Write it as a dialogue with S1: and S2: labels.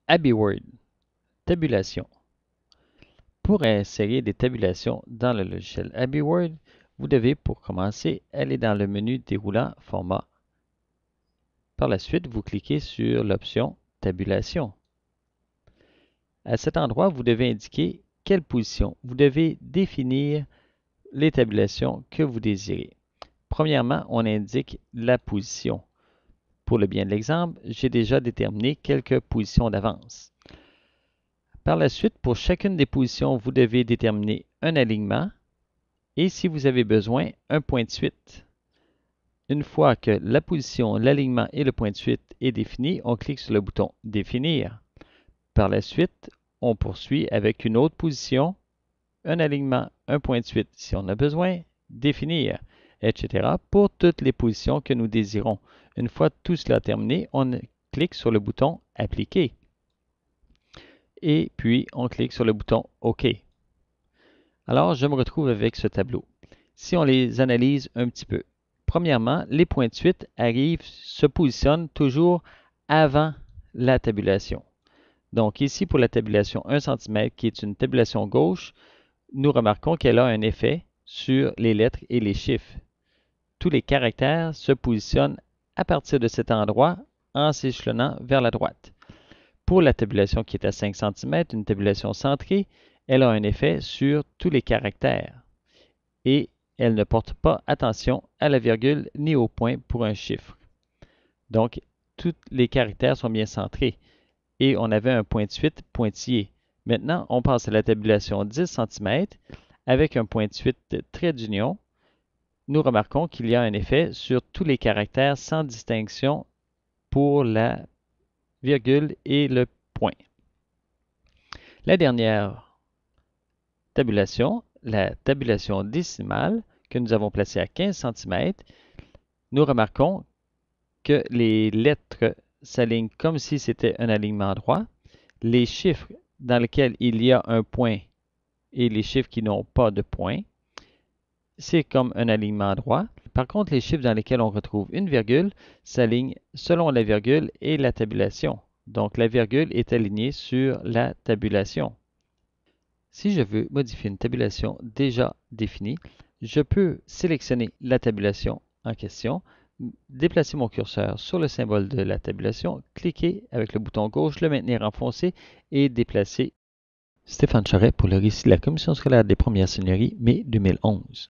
S1: AbiWord, tabulation. Pour insérer des tabulations dans le logiciel AbiWord, vous devez, pour commencer, aller dans le menu déroulant Format. Par la suite, vous cliquez sur l'option Tabulation. À cet endroit, vous devez indiquer quelle position. Vous devez définir les tabulations que vous désirez. Premièrement, on indique la position. Pour le bien de l'exemple, j'ai déjà déterminé quelques positions d'avance. Par la suite, pour chacune des positions, vous devez déterminer un alignement et, si vous avez besoin, un point de suite. Une fois que la position, l'alignement et le point de suite est défini, on clique sur le bouton « Définir ». Par la suite, on poursuit avec une autre position, un alignement, un point de suite si on a besoin, définir, etc. pour toutes les positions que nous désirons. Une fois tout cela terminé, on clique sur le bouton « Appliquer » et puis on clique sur le bouton « OK ». Alors, je me retrouve avec ce tableau. Si on les analyse un petit peu. Premièrement, les points de suite se positionnent toujours avant la tabulation. Donc ici, pour la tabulation 1 cm, qui est une tabulation gauche, nous remarquons qu'elle a un effet sur les lettres et les chiffres. Tous les caractères se positionnent à partir de cet endroit en s'échelonnant vers la droite. Pour la tabulation qui est à 5 cm, une tabulation centrée, elle a un effet sur tous les caractères et elle ne porte pas attention à la virgule ni au point pour un chiffre. Donc, tous les caractères sont bien centrés et on avait un point de suite pointillé. Maintenant, on passe à la tabulation 10 cm avec un point de suite trait d'union. Nous remarquons qu'il y a un effet sur tous les caractères sans distinction pour la virgule et le point. La dernière tabulation, la tabulation décimale que nous avons placée à 15 cm, nous remarquons que les lettres s'alignent comme si c'était un alignement droit. Les chiffres dans lesquels il y a un point et les chiffres qui n'ont pas de point, c'est comme un alignement droit. Par contre, les chiffres dans lesquels on retrouve une virgule s'alignent selon la virgule et la tabulation. Donc, la virgule est alignée sur la tabulation. Si je veux modifier une tabulation déjà définie, je peux sélectionner la tabulation en question, déplacer mon curseur sur le symbole de la tabulation, cliquer avec le bouton gauche, le maintenir enfoncé et déplacer. Stéphane Charret pour le récit de la Commission scolaire des premières seigneuries, mai 2011.